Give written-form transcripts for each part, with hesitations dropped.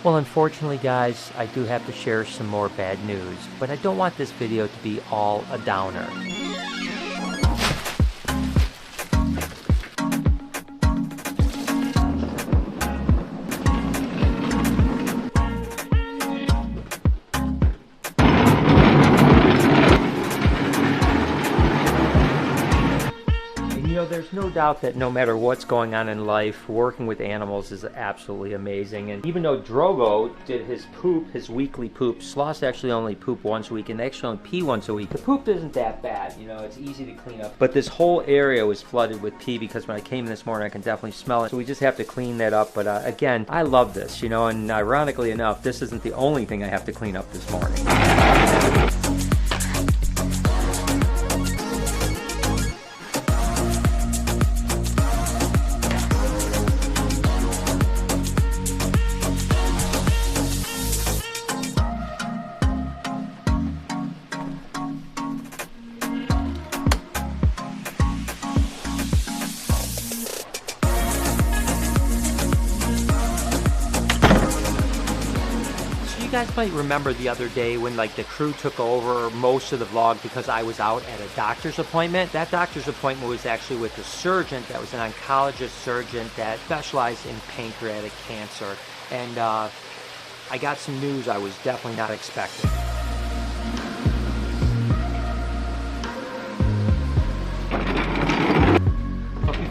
Well, unfortunately, guys, I do have to share some more bad news, but I don't want this video to be all a downer. There's no doubt that no matter what's going on in life, working with animals is absolutely amazing. And even though Drogo did his poop, his weekly poop, sloths actually only poop once a week, and they actually only pee once a week. The poop isn't that bad, you know, it's easy to clean up. But this whole area was flooded with pee because when I came this morning, I can definitely smell it. So we just have to clean that up. But again, I love this, you know, and ironically enough, this isn't the only thing I have to clean up this morning. You guys might remember the other day when like the crew took over most of the vlog because I was out at a doctor's appointment. That doctor's appointment was actually with a surgeon that was an oncologist surgeon that specialized in pancreatic cancer. And I got some news I was definitely not expecting.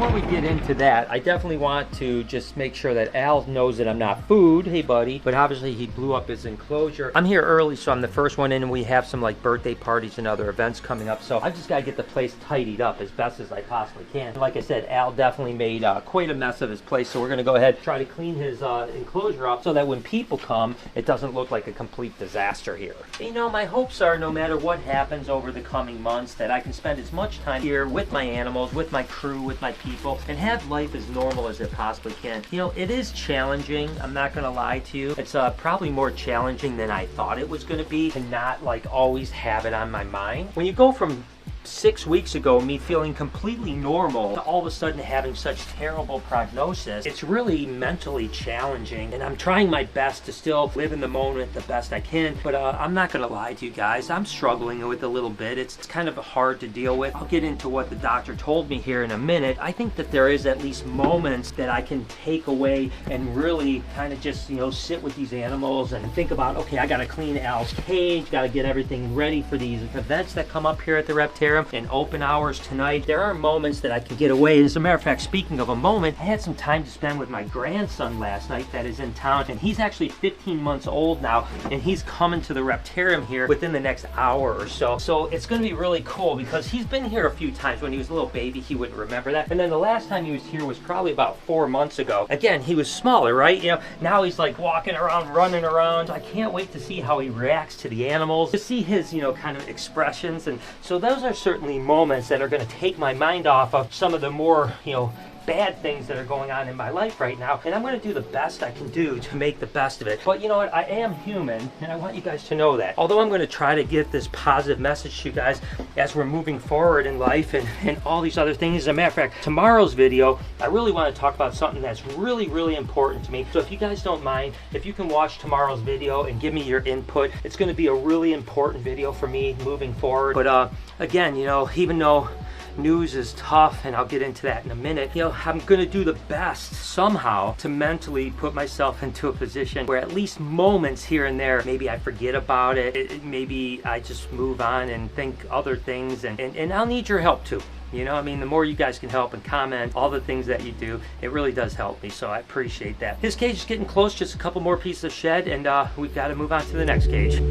Before we get into that, I definitely want to just make sure that Al knows that I'm not food. Hey, buddy. But obviously, he blew up his enclosure. I'm here early, so I'm the first one in, and we have some like birthday parties and other events coming up. So I just got to get the place tidied up as best as I possibly can. Like I said, Al definitely made quite a mess of his place, so we're going to go ahead and try to clean his enclosure up so that when people come, it doesn't look like a complete disaster here. You know, my hopes are no matter what happens over the coming months that I can spend as much time here with my animals, with my crew, with my people, and have life as normal as it possibly can. You know, it is challenging, I'm not gonna lie to you. It's probably more challenging than I thought it was gonna be to not like always have it on my mind. When you go from 6 weeks ago, me feeling completely normal, to all of a sudden having such terrible prognosis, it's really mentally challenging, and I'm trying my best to still live in the moment the best I can, but I'm not gonna lie to you guys, I'm struggling with it a little bit. It's kind of hard to deal with. I'll get into what the doctor told me here in a minute. I think that there is at least moments that I can take away and really kind of just, you know, sit with these animals and think about, okay, I gotta clean Al's cage, gotta get everything ready for these events that come up here at the Reptarium and open hours tonight. There are moments that I can get away. As a matter of fact, speaking of a moment, I had some time to spend with my grandson last night that is in town, and he's actually 15 months old now, and he's coming to the Reptarium here within the next hour or so. So it's going to be really cool because he's been here a few times. When he was a little baby, he wouldn't remember that. And then the last time he was here was probably about 4 months ago. Again, he was smaller, right? You know, now he's like walking around, running around. I can't wait to see how he reacts to the animals, to see his, you know, kind of expressions. And so those are certainly moments that are going to take my mind off of some of the more, you know, bad things that are going on in my life right now, and I'm going to do the best I can do to make the best of it. But you know what, I am human, and I want you guys to know that. Although I'm going to try to get this positive message to you guys as we're moving forward in life and all these other things. As a matter of fact, tomorrow's video, I really want to talk about something that's really, really important to me. So if you guys don't mind, if you can watch tomorrow's video and give me your input, it's going to be a really important video for me moving forward. But again, you know, even though news is tough, and I'll get into that in a minute, you know, I'm gonna do the best somehow to mentally put myself into a position where at least moments here and there, maybe I forget about it, maybe I just move on and think other things, and I'll need your help too. You know, I mean, the more you guys can help and comment, all the things that you do, it really does help me, so I appreciate that. His cage is getting close, just a couple more pieces of shed, and we've got to move on to the next cage.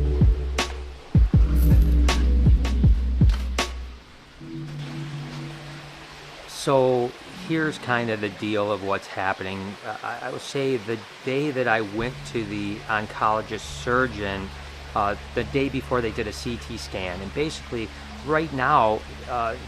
So here's kind of the deal of what's happening. I would say the day that I went to the oncologist surgeon, the day before they did a CT scan, and basically right now,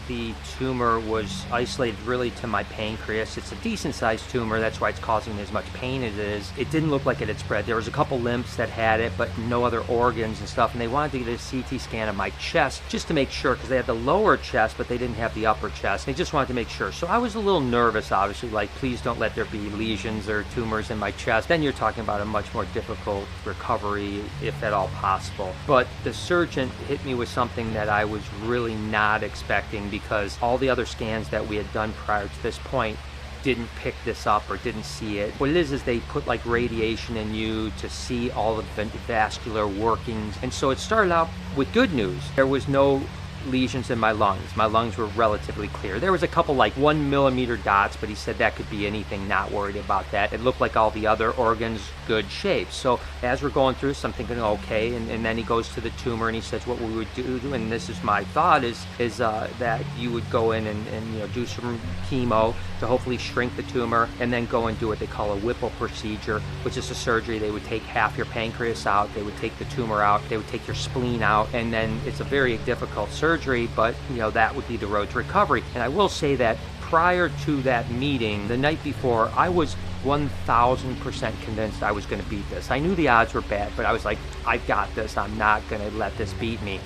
the tumor was isolated really to my pancreas. It's a decent sized tumor, that's why it's causing me as much pain as it is. It didn't look like it had spread. There was a couple lymphs that had it, but no other organs and stuff, and they wanted to get a CT scan of my chest just to make sure, because they had the lower chest, but they didn't have the upper chest. They just wanted to make sure. So I was a little nervous, obviously, like, please don't let there be lesions or tumors in my chest. Then you're talking about a much more difficult recovery, if at all possible. But the surgeon hit me with something that I was really not expecting, because all the other scans that we had done prior to this point didn't pick this up or didn't see it. What it is they put like radiation in you to see all the vascular workings. And so it started out with good news. There was no lesions in my lungs. My lungs were relatively clear. There was a couple like 1 millimeter dots, but he said that could be anything, not worried about that. It looked like all the other organs, good shape. So as we're going through this, I'm thinking, okay, and then he goes to the tumor and he says what we would do, and this is my thought, is that you would go in and do some chemo to hopefully shrink the tumor, and then go and do what they call a Whipple procedure, which is a surgery. They would take half your pancreas out, they would take the tumor out, they would take your spleen out, and then it's a very difficult surgery, but that would be the road to recovery. And I will say that prior to that meeting, the night before, I was 1,000% convinced I was going to beat this. I knew the odds were bad, but I was like, I got this. I'm not going to let this beat me.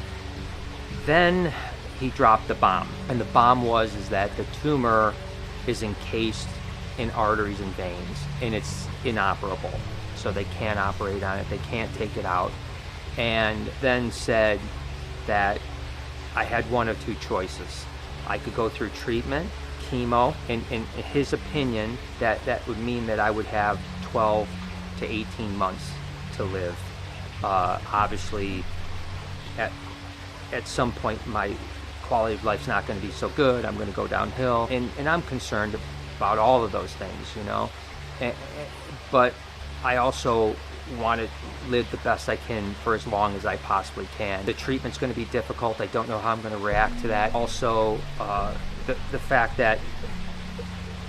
Then he dropped the bomb, and the bomb was that the tumor is encased in arteries and veins, and it's inoperable. So they can't operate on it. They can't take it out. And then said that I had one of two choices. I could go through treatment, chemo, and in his opinion, that would mean that I would have 12 to 18 months to live. Obviously, at some point, my quality of life's not going to be so good. I'm going to go downhill, and I'm concerned about all of those things, but I also want to live the best I can for as long as I possibly can. The treatment's going to be difficult. I don't know how I'm going to react to that. Also, the fact that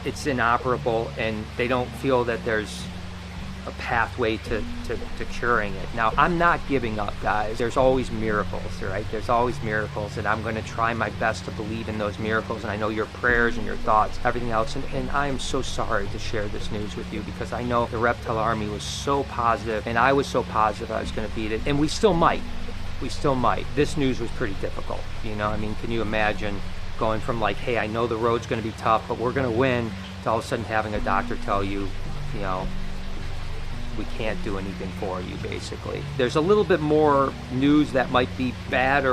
it's inoperable and they don't feel that there's a pathway to curing it. Now, I'm not giving up, guys. There's always miracles, right? There's always miracles, and I'm going to try my best to believe in those miracles, and I know your prayers and your thoughts, everything else, and I am so sorry to share this news with you, because I know the reptile army was so positive, and I was so positive I was going to beat it, and we still might. This news was pretty difficult, I mean, can you imagine going from like, hey, I know the road's going to be tough, but we're going to win, to all of a sudden having a doctor tell you, we can't do anything for you, basically. There's a little bit more news that might be bad,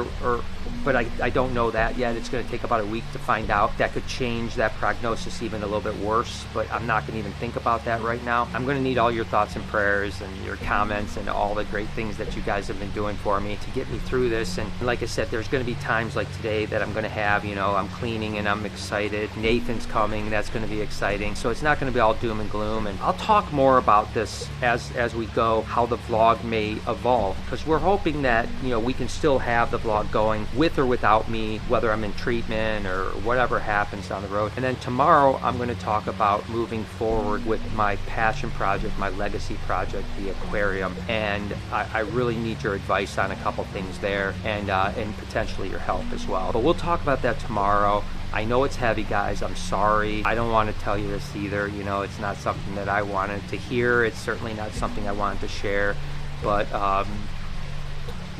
but I don't know that yet. It's going to take about a week to find out. That could change that prognosis even a little bit worse, but I'm not going to even think about that right now. I'm going to need all your thoughts and prayers and your comments and all the great things that you guys have been doing for me to get me through this. And like I said, there's going to be times like today that I'm going to have, I'm cleaning and I'm excited. Nathan's coming, that's going to be exciting. So it's not going to be all doom and gloom. And I'll talk more about this as we go, how the vlog may evolve, because we're hoping that we can still have the vlog going with or without me, whether I'm in treatment or whatever happens down the road. And then tomorrow I'm going to talk about moving forward with my passion project, my legacy project, the aquarium, and I really need your advice on a couple things there, and potentially your help as well. But we'll talk about that tomorrow. I know it's heavy, guys. I'm sorry. I don't want to tell you this either. It's not something that I wanted to hear. It's certainly not something I wanted to share. But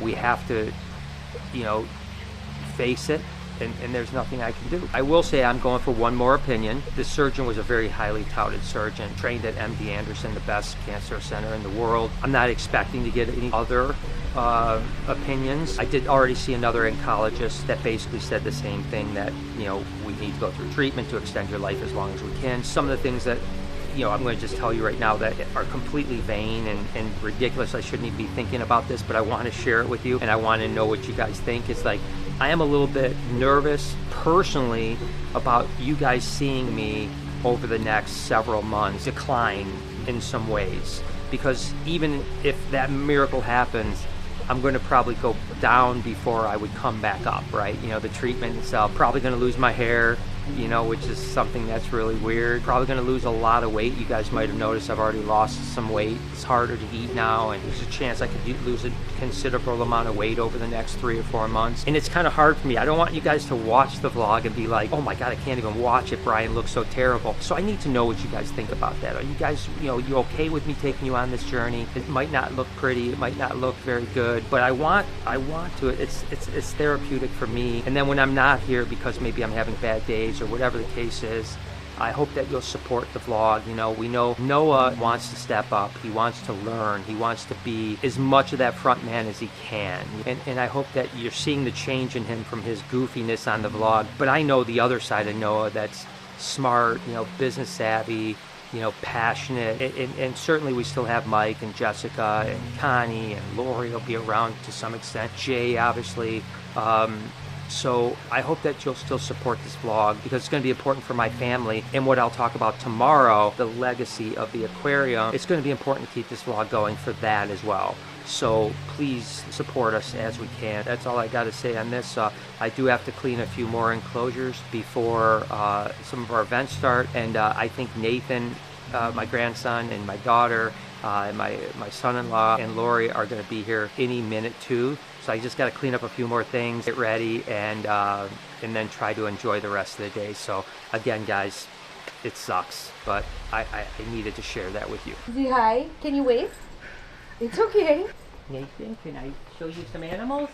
we have to, face it, and there's nothing I can do. I will say I'm going for one more opinion. This surgeon was a very highly touted surgeon, trained at MD Anderson, the best cancer center in the world. I'm not expecting to get any other opinions. I did already see another oncologist that basically said the same thing, that we need to go through treatment to extend your life as long as we can. Some of the things that I'm going to just tell you right now that are completely vain and ridiculous. I shouldn't even be thinking about this, but I want to share it with you, and I want to know what you guys think. It's like, I am a little bit nervous personally about you guys seeing me over the next several months decline in some ways, because even if that miracle happens, I'm going to probably go down before I would come back up, right? The treatment itself, probably going to lose my hair, you know, which is something that's really weird. Probably gonna lose a lot of weight. You guys might have noticed I've already lost some weight. It's harder to eat now, and there's a chance I could lose a considerable amount of weight over the next 3 or 4 months. And it's kind of hard for me. I don't want you guys to watch the vlog and be like, oh my God, I can't even watch it. Brian looks so terrible. So I need to know what you guys think about that. Are you guys, you know, you okay with me taking you on this journey? It might not look pretty. It might not look very good, but I want to. It's therapeutic for me. And then when I'm not here because maybe I'm having bad days or whatever the case is, I hope that you'll support the vlog. You know, we know Noah wants to step up. He wants to learn. He wants to be as much of that front man as he can. And I hope that you're seeing the change in him from his goofiness on the vlog. But I know the other side of Noah that's smart, you know, business savvy, you know, passionate. And certainly we still have Mike and Jessica and Connie, and Lori will be around to some extent. Jay, obviously. So I hope that you'll still support this vlog, because it's going to be important for my family and what I'll talk about tomorrow, the legacy of the aquarium. It's going to be important to keep this vlog going for that as well. So please support us as we can. That's all I got to say on this. I do have to clean a few more enclosures before some of our events start. And I think Nathan, my grandson, and my daughter, my son-in-law, and Lori are going to be here any minute too. So I just got to clean up a few more things, get ready, and then try to enjoy the rest of the day. So again, guys, it sucks, but I needed to share that with you. Say hi. Can you wave? It's okay. Nathan, can I show you some animals?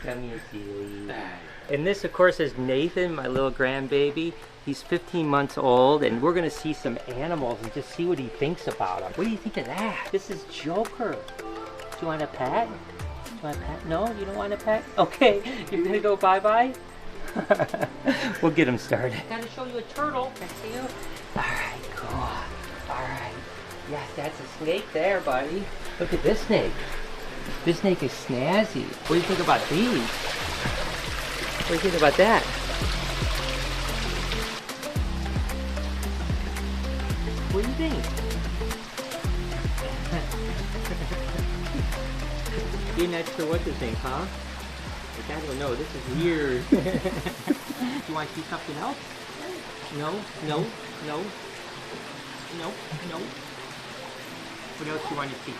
Come here, Celie. And this, of course, is Nathan, my little grandbaby. He's 15 months old, and we're going to see some animals and just see what he thinks about them. What do you think of that? This is Joker. Do you want a pet? Want a pet? No, you don't want a pet? Okay, you're gonna go bye-bye? We'll get him started. Gotta show you a turtle. That's you. Alright, cool. Alright. Yes, that's a snake there, buddy. Look at this snake. This snake is snazzy. What do you think about these? What do you think about that? What do you think? You're not sure what to think, huh? Like, I don't know, this is weird. Do you want to see something else? No, no, no, no, no. What else do you want to see?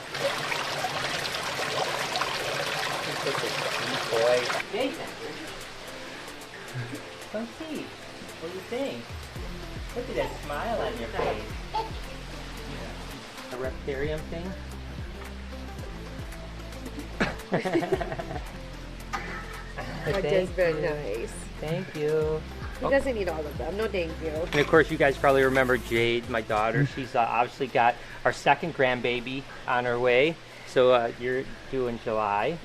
Boy. Jason! Come see. What do you think? Look at that smile on your face. A reptarium thing? That is very nice. Thank you. He doesn't eat all of them. No, thank you. And of course, you guys probably remember Jade, my daughter. She's obviously got our second grandbaby on her way. So you're due in July.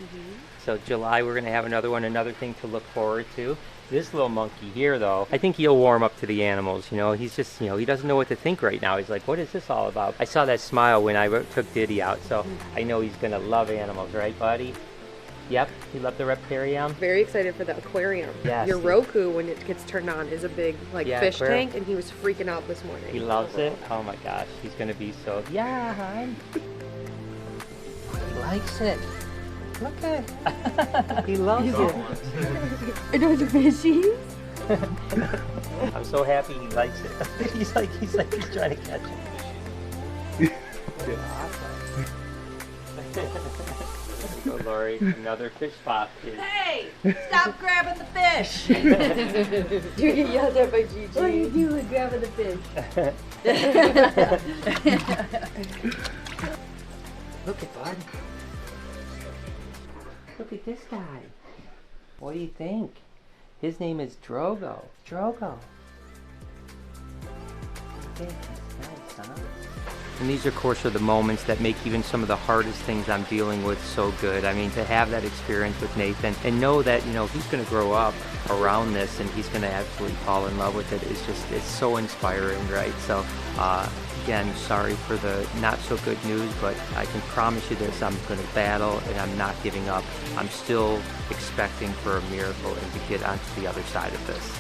So July, we're going to have another one, another thing to look forward to. This little monkey here, though, I think he'll warm up to the animals. You know, he's just, you know, he doesn't know what to think right now. He's like, what is this all about? I saw that smile when I took Diddy out, so I know he's going to love animals, right, buddy? Yep, he loved the reptarium. Very excited for the aquarium. Yes. Your Roku, when it gets turned on, is a big fish tank, and he was freaking out this morning. He loves it? Oh my gosh, he's going to be so, yeah, hon. He likes it. Look at it. He loves it. I know the fishies. I'm so happy he likes it. he's trying to catch it. Awesome. There you go, Lori. Another fish pop. Hey! Stop grabbing the fish! You get yelled at by Gigi. What are you doing grabbing the fish? Look at Bud. Look at this guy. What do you think? His name is Drogo. Drogo. Yeah, nice, huh? And these, of course, are the moments that make even some of the hardest things I'm dealing with so good. I mean, to have that experience with Nathan and know that, you know, he's going to grow up around this and he's going to absolutely fall in love with it is just, it's so inspiring, right? So, again, sorry for the not so good news, but I can promise you this, I'm going to battle and I'm not giving up. I'm still expecting for a miracle and to get onto the other side of this.